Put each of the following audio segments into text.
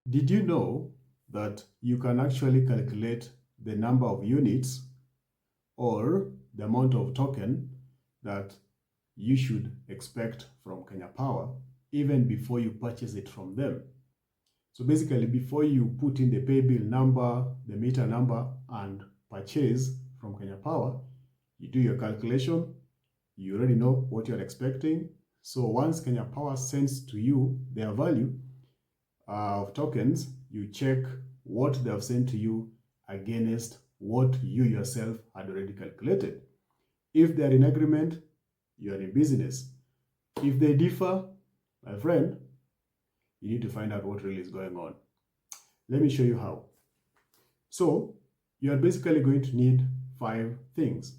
Did you know that you can actually calculate the number of units or the amount of token that you should expect from Kenya Power even before you purchase it from them? So basically, before you put in the pay bill number, the meter number, and purchase from Kenya Power, you do your calculation. You already know what you're expecting. So once Kenya Power sends to you their value of tokens, you check what they have sent to you against what you yourself had already calculated. If they are in agreement, you are in business. If they differ, my friend, you need to find out what really is going on. Let me show you how. So you are basically going to need 5 things.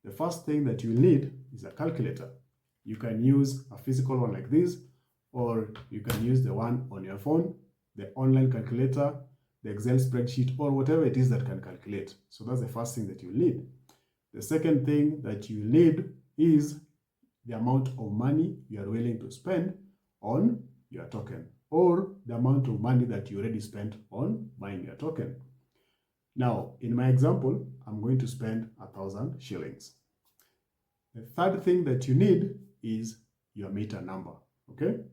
The first thing that you need is a calculator. You can use a physical one like this, or you can use the one on your phone, the online calculator, the Excel spreadsheet, or whatever it is that can calculate. So that's the first thing that you need. The second thing that you need is the amount of money you are willing to spend on your token, or the amount of money that you already spent on buying your token. Now, in my example, I'm going to spend 1,000 shillings. The third thing that you need is your meter number, okay?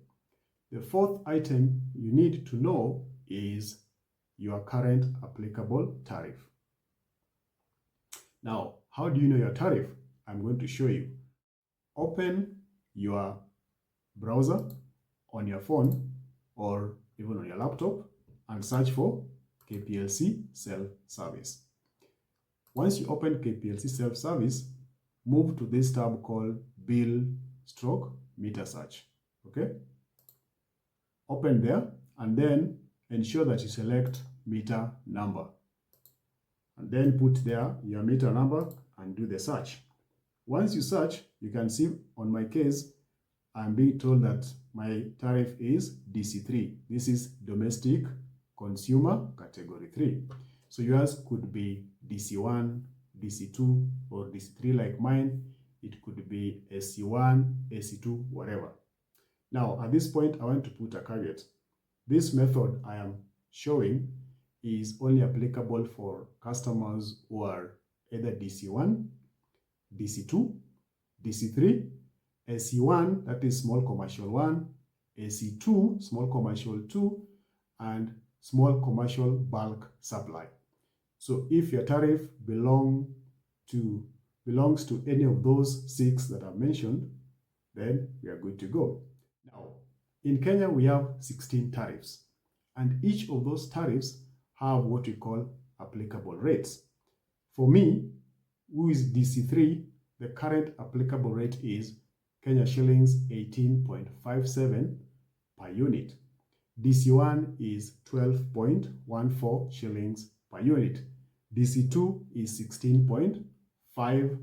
The fourth item you need to know is your current applicable tariff. Now, how do you know your tariff? I'm going to show you. Open your browser on your phone or even on your laptop and search for KPLC self-service. Once you open KPLC self-service, move to this tab called Bill / Meter Search. Okay? Open there and then ensure that you select meter number. And then put there your meter number and do the search. Once you search, you can see on my case, I'm being told that my tariff is DC3. This is Domestic Consumer Category 3. So yours could be DC1, DC2, or DC3 like mine. It could be AC1, AC2, whatever. Now, at this point, I want to put a caveat. This method I am showing is only applicable for customers who are either DC1, DC2, DC3, AC1, that is small commercial 1, AC2, small commercial 2, and small commercial bulk supply. So if your tariff belongs to any of those 6 that I've mentioned, then we are good to go. Now, in Kenya, we have 16 tariffs, and each of those tariffs have what we call applicable rates. For me, who is DC3, the current applicable rate is Kenya shillings 18.57 per unit. DC1 is 12.14 shillings per unit. DC2 is 16.50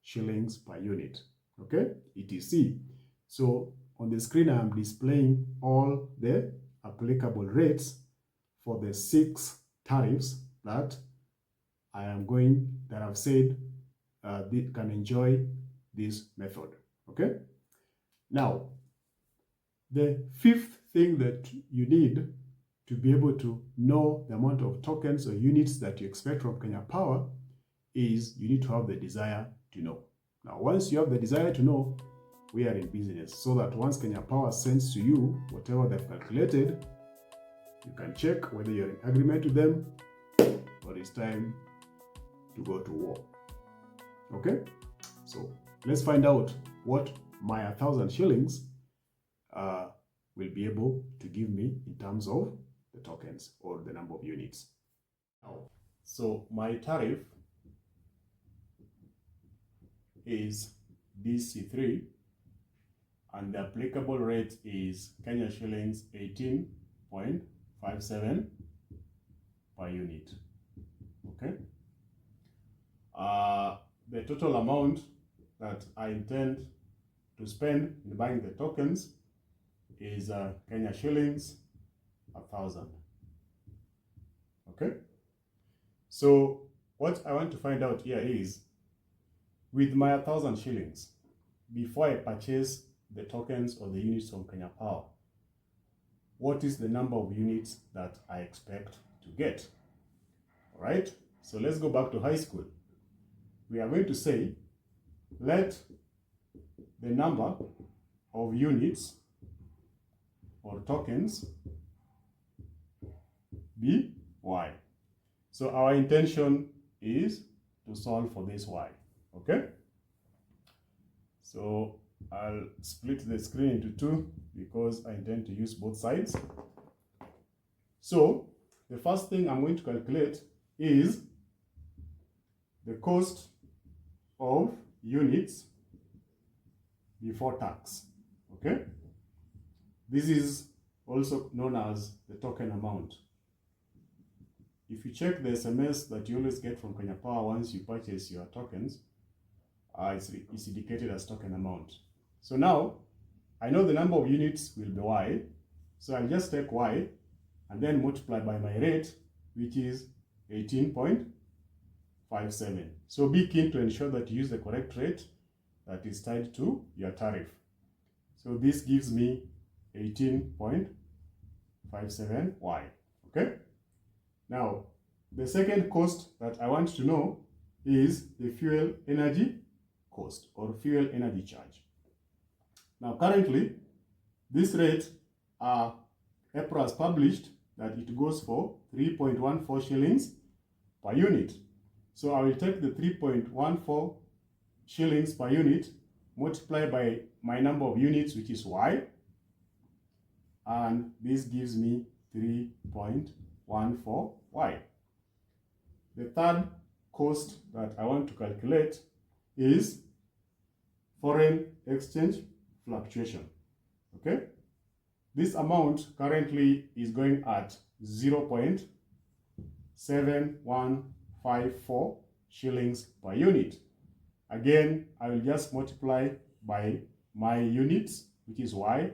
shillings per unit. Okay, etc. So on the screen, I am displaying all the applicable rates for the 6 tariffs that I've said they can enjoy this method. Okay. Now, the 5th thing that you need to be able to know the amount of tokens or units that you expect from Kenya Power is you need to have the desire to know. Now, once you have the desire to know, we are in business, so that once Kenya Power sends to you whatever they've calculated, you can check whether you're in agreement with them or it's time to go to war. Okay, so let's find out what my 1,000 shillings will be able to give me in terms of the tokens or the number of units. Now, so my tariff is DC3 and the applicable rate is Kenya shillings 18.57 per unit. Okay. The total amount that I intend to spend in buying the tokens is Kenya shillings 1,000. Okay. So what I want to find out here is, with my 1,000 shillings, before I purchase the tokens or the units from Kenya Power, what is the number of units that I expect to get. All right, so let's go back to high school. We are going to say, let the number of units or tokens be y. So our intention is to solve for this y, okay? So I'll split the screen into two because I intend to use both sides. So the first thing I'm going to calculate is the cost of units before tax, okay? This is also known as the token amount. If you check the SMS that you always get from Kenya Power once you purchase your tokens, it's indicated as token amount. So now, I know the number of units will be y, so I'll just take y and then multiply by my rate, which is 18.57. So be keen to ensure that you use the correct rate that is tied to your tariff. So this gives me 18.57y, okay? Now, the second cost that I want to know is the fuel energy cost or fuel energy charge. Now, currently, this rate, EPRA has published that it goes for 3.14 shillings per unit. So I will take the 3.14 shillings per unit, multiply by my number of units, which is y, and this gives me 3.14y. The third cost that I want to calculate is foreign exchange fluctuation, okay? This amount currently is going at 0.7154 shillings per unit. Again, I will just multiply by my units, which is y,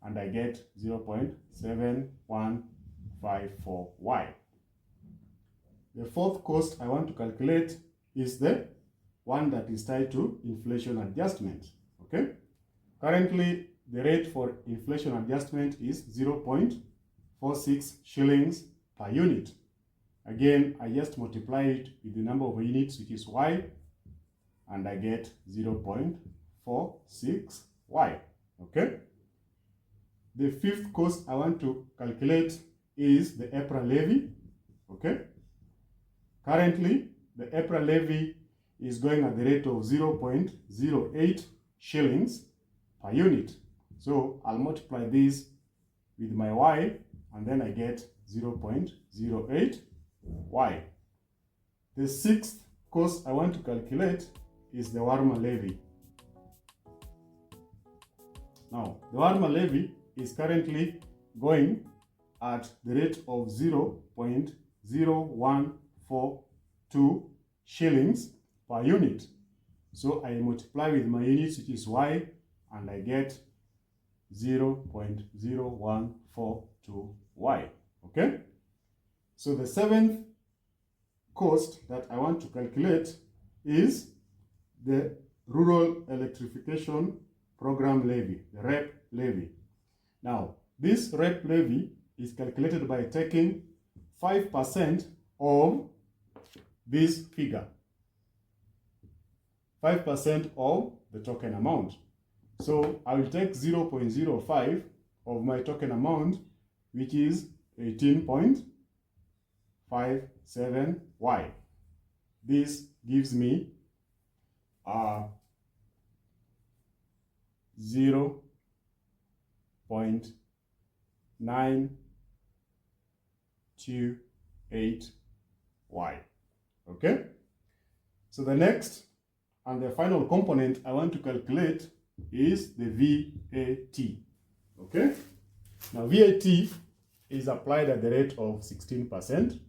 and I get 0.7154y. The fourth cost I want to calculate is the one that is tied to inflation adjustment, okay? Currently, the rate for inflation adjustment is 0.46 shillings per unit. Again, I just multiply it with the number of units, which is y, and I get 0.46y, okay? The fifth cost I want to calculate is the EPRA levy, okay? Currently, the EPRA levy is going at the rate of 0.08 shillings per unit. So I'll multiply this with my y, and then I get 0.08y. The sixth cost I want to calculate is the WARMA levy. Now, the WARMA levy is currently going at the rate of 0.0142 shillings per unit. So I multiply with my units, which is y, and I get 0.0142y, okay? So the seventh cost that I want to calculate is the Rural Electrification Program levy, the REP levy. Now, this REP levy is calculated by taking 5% of this figure, 5% of the token amount. So I will take 0.05 of my token amount, which is 18.57y. This gives me 0.928y, okay? So the next and the final component I want to calculate is the VAT, okay? Now VAT is applied at the rate of 16%,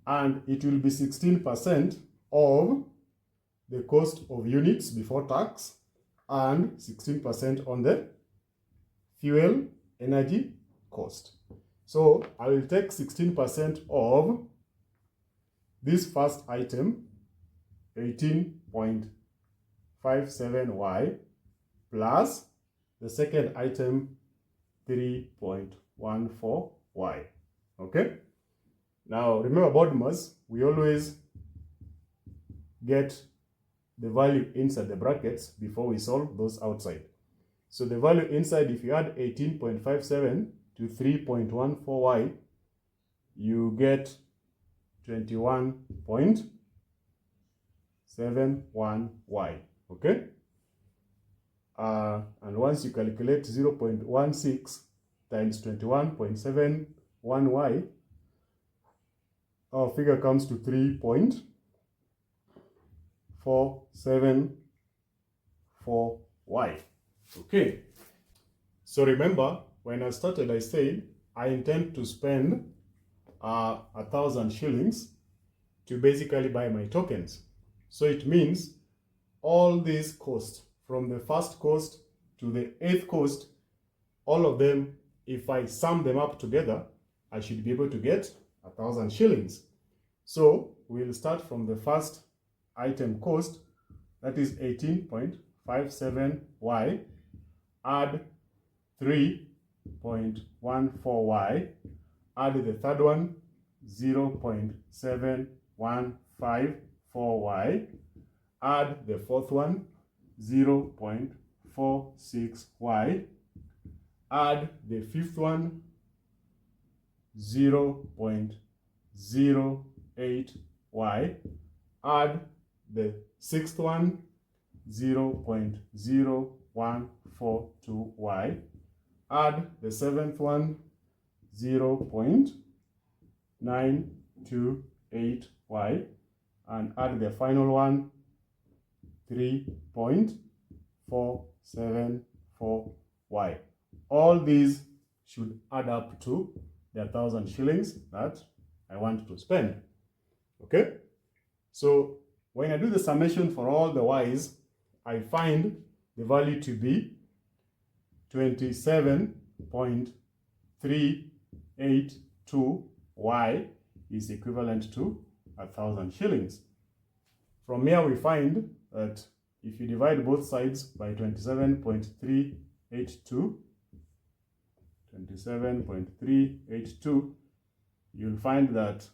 and it will be 16% of the cost of units before tax and 16% on the fuel energy cost. So I will take 16% of this first item, 18.57y, plus the second item, 3.14y. 0.14Y. Okay? Now remember BODMAS, we always get the value inside the brackets before we solve those outside. So the value inside, if you add 18.57 to 3.14Y, you get 21.71Y. Okay? And once you calculate 0.16 times 21.71Y, our figure comes to 3.474Y. Okay, so remember, when I started, I said I intend to spend 1,000 shillings to basically buy my tokens. So it means all these costs, from the first cost to the 8th cost, all of them, if I sum them up together, I should be able to get 1,000 shillings. So we'll start from the first item cost, that is 18.57Y, add 3.14Y, add the third one, 0.7154Y, add the fourth one, 0.46Y, add the fifth one, 0.08Y, add the sixth one, 0.0142Y, add the seventh one, 0.928Y, and add the final one, 3.474Y. All these should add up to the 1,000 shillings that I want to spend. Okay? So when I do the summation for all the Y's, I find the value to be 27.382Y is equivalent to 1,000 shillings. From here we find that if you divide both sides by 27.382, you'll find that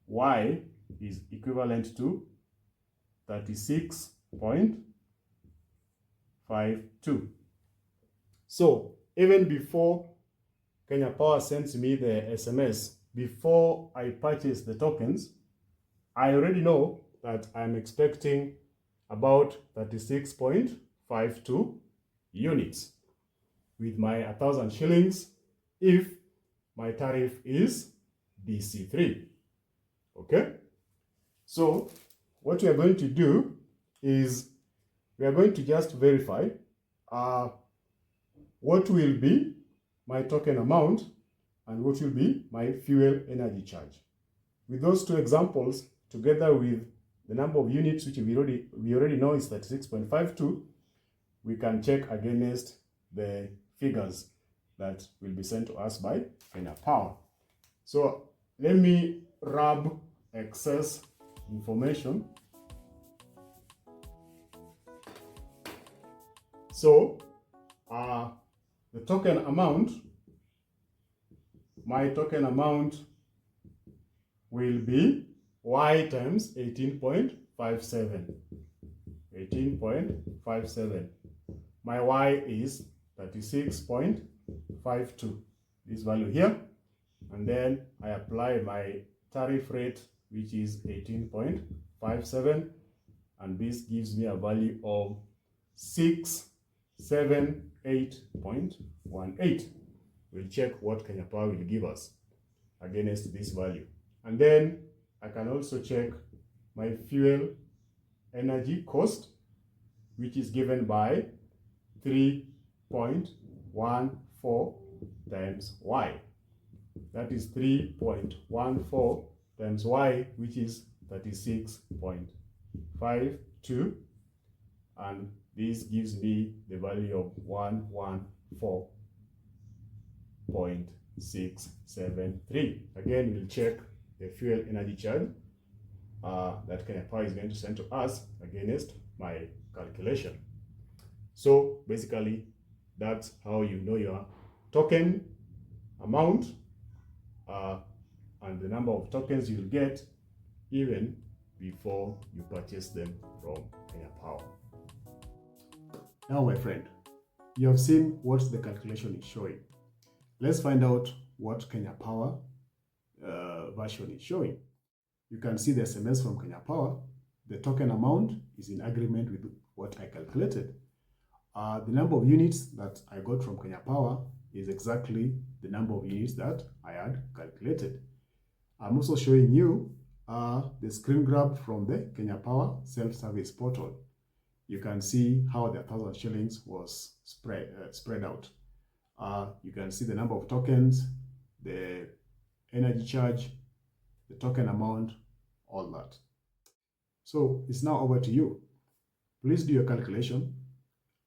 Y is equivalent to 36.52. So even before Kenya Power sends me the SMS, before I purchase the tokens, I already know that I'm expecting about 36.52 units with my 1,000 shillings if my tariff is DC3. Okay? So what we are going to do is we are going to just verify what will be my token amount and what will be my fuel energy charge. With those two examples, together with the number of units which we already know is 36.52, we can check against the figures that will be sent to us by Kenya Power. So let me rub excess information. So the token amount, my token amount will be Y times 18.57. 18.57. My Y is 36.52. This value here. And then I apply my tariff rate, which is 18.57. And this gives me a value of 678.18. We'll check what Kenya Power will give us against this value. And then I can also check my fuel energy cost, which is given by 3.14 times Y. That is 3.14 times Y, which is 36.52. And this gives me the value of 114.673. Again, we'll check the fuel energy charge that Kenya Power is going to send to us against my calculation. So basically, that's how you know your token amount and the number of tokens you'll get even before you purchase them from Kenya Power. Now, my friend, you have seen what the calculation is showing. Let's find out what Kenya Power version is showing. You can see the SMS from Kenya Power. The token amount is in agreement with what I calculated. The number of units that I got from Kenya Power is exactly the number of units that I had calculated. I'm also showing you the screen grab from the Kenya Power self-service portal. You can see how the 1,000 shillings was spread out. You can see the number of tokens, the energy charge, the token amount, all that. So it's now over to you. Please do your calculation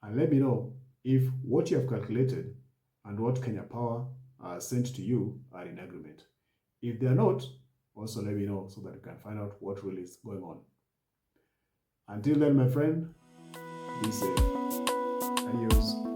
and let me know if what you have calculated and what Kenya Power sent to you are in agreement. If they are not, also let me know so that you can find out what really is going on. Until then, my friend, be safe. Adios.